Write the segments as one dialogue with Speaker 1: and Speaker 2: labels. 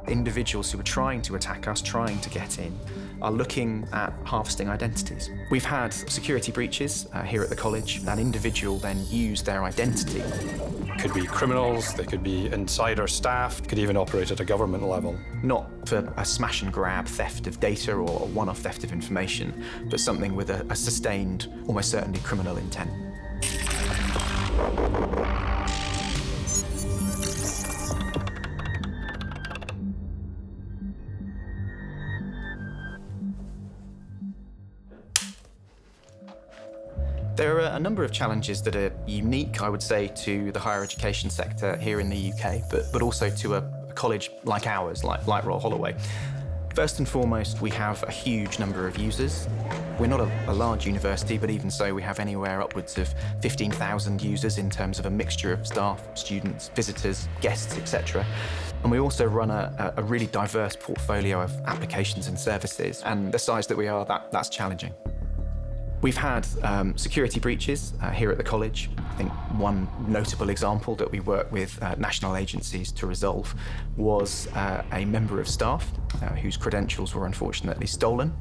Speaker 1: Individuals who are trying to attack us, trying to get in, are looking at harvesting identities. We've had security breaches here at the college. An individual then used their identity.
Speaker 2: Could be criminals, they could be insider staff, could even operate at a government level.
Speaker 1: Not for a smash and grab theft of data or a one-off theft of information, but something with a sustained, almost certainly criminal intent. There are a number of challenges that are unique, I would say, to the higher education sector here in the UK, but also to a college like ours, like Royal Holloway. First and foremost, we have a huge number of users. We're not a large university, but even so, we have anywhere upwards of 15,000 users in terms of a mixture of staff, students, visitors, guests, etc. And we also run a really diverse portfolio of applications and services. And the size that we are, that's challenging. We've had security breaches here at the college. I think one notable example that we work with national agencies to resolve was a member of staff whose credentials were unfortunately stolen,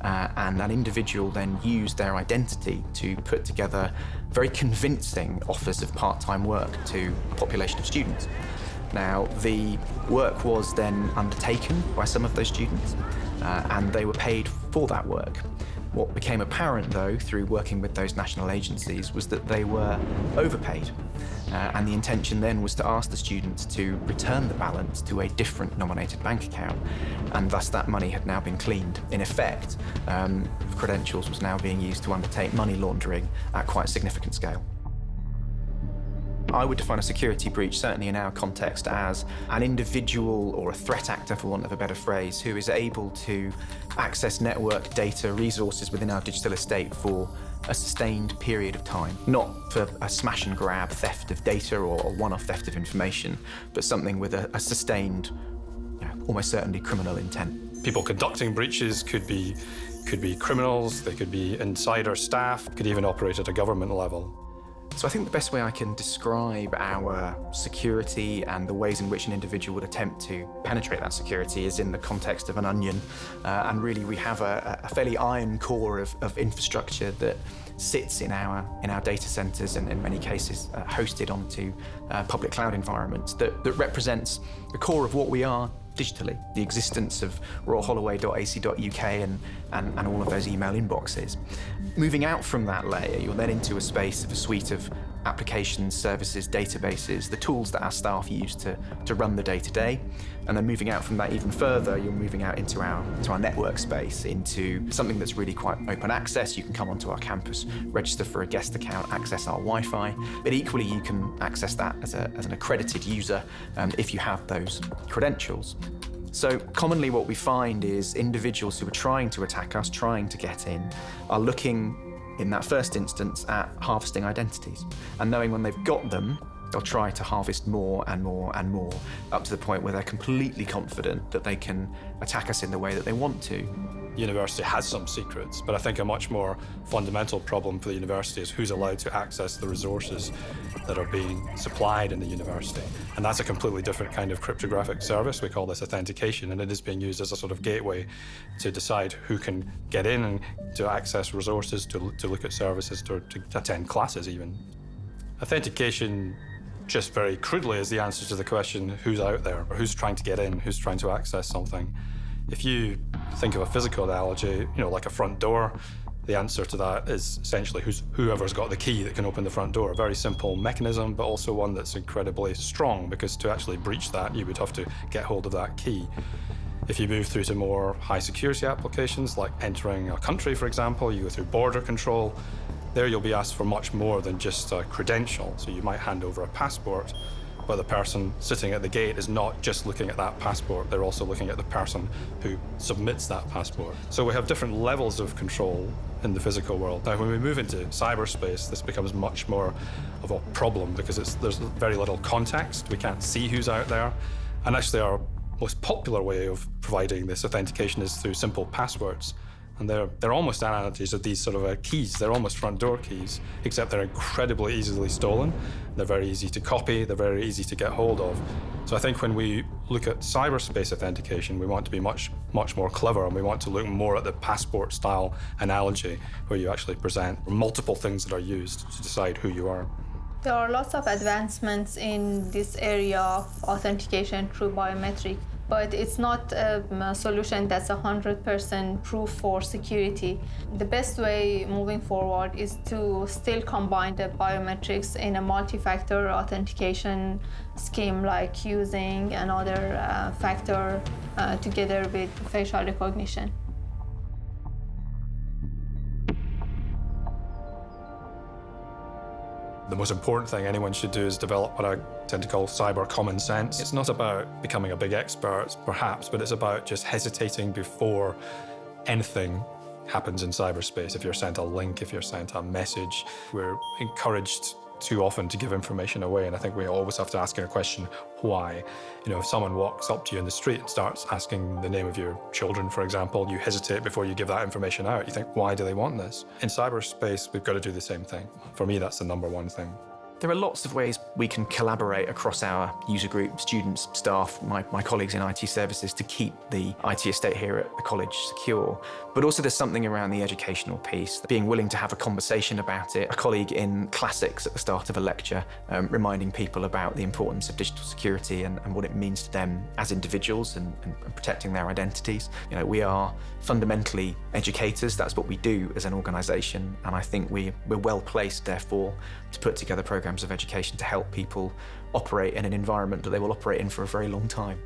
Speaker 1: and an individual then used their identity to put together very convincing offers of part-time work to a population of students. Now, the work was then undertaken by some of those students, and they were paid for that work. What became apparent, though, through working with those national agencies was that they were overpaid. And the intention then was to ask the students to return the balance to a different nominated bank account. And thus that money had now been cleaned. In effect, credentials was now being used to undertake money laundering at quite a significant scale. I would define a security breach, certainly in our context, as an individual or a threat actor, for want of a better phrase, who is able to access network data resources within our digital estate for a sustained period of time. Not for a smash and grab theft of data or a one-off theft of information, but something with a sustained, almost certainly criminal intent.
Speaker 2: People conducting breaches could be criminals, they could be insider staff, could even operate at a government level.
Speaker 1: So I think the best way I can describe our security and the ways in which an individual would attempt to penetrate that security is in the context of an onion. And really we have a fairly iron core of infrastructure that sits in our data centers and in many cases hosted onto public cloud environments that represents the core of what we are digitally, the existence of royalholloway.ac.uk and all of those email inboxes. Moving out from that layer, you're then into a space of a suite of applications, services, databases, the tools that our staff use to run the day-to-day. And then moving out from that even further, you're moving out into our network space, into something that's really quite open access. You can come onto our campus, register for a guest account, access our Wi-Fi, but equally you can access that as an accredited user if you have those credentials. So commonly what we find is individuals who are trying to attack us, trying to get in, are looking in that first instance at harvesting identities. And knowing when they've got them, they'll try to harvest more and more and more, up to the point where they're completely confident that they can attack us in the way that they want to.
Speaker 2: University has some secrets, but I think a much more fundamental problem for the university is who's allowed to access the resources that are being supplied in the university. And that's a completely different kind of cryptographic service. We call this authentication, and it is being used as a sort of gateway to decide who can get in and to access resources, to look at services, to attend classes even. Authentication, just very crudely, is the answer to the question, who's out there, or who's trying to get in, who's trying to access something. If you think of a physical analogy, like a front door, the answer to that is essentially whoever's got the key that can open the front door. A very simple mechanism, but also one that's incredibly strong, because to actually breach that, you would have to get hold of that key. If you move through to more high security applications, like entering a country, for example, you go through border control, there you'll be asked for much more than just a credential. So you might hand over a passport, but the person sitting at the gate is not just looking at that passport, they're also looking at the person who submits that passport. So we have different levels of control in the physical world. Now, when we move into cyberspace, this becomes much more of a problem because there's very little context. We can't see who's out there. And actually, our most popular way of providing this authentication is through simple passwords. And they're almost analogies of these sort of keys. They're almost front door keys, except they're incredibly easily stolen. They're very easy to copy. They're very easy to get hold of. So I think when we look at cyberspace authentication, we want to be much more clever, and we want to look more at the passport-style analogy, where you actually present multiple things that are used to decide who you are.
Speaker 3: There are lots of advancements in this area of authentication through biometric, but it's not a solution that's 100% proof for security. The best way moving forward is to still combine the biometrics in a multi-factor authentication scheme, like using another factor together with facial recognition.
Speaker 2: The most important thing anyone should do is develop what I tend to call cyber common sense. It's not about becoming a big expert, perhaps, but it's about just hesitating before anything happens in cyberspace. If you're sent a link, if you're sent a message, we're encouraged too often to give information away, and I think we always have to ask a question, why? You know, if someone walks up to you in the street and starts asking the name of your children, for example, you hesitate before you give that information out. You think, why do they want this? In cyberspace, we've got to do the same thing. For me, that's the number one thing.
Speaker 1: There are lots of ways we can collaborate across our user group, students, staff, my colleagues in IT services to keep the IT estate here at the college secure. But also there's something around the educational piece, being willing to have a conversation about it. A colleague in classics at the start of a lecture, reminding people about the importance of digital security and what it means to them as individuals and protecting their identities. You know, we are fundamentally educators. That's what we do as an organisation. And I think we're well placed, therefore, to put together programs of education to help people operate in an environment that they will operate in for a very long time.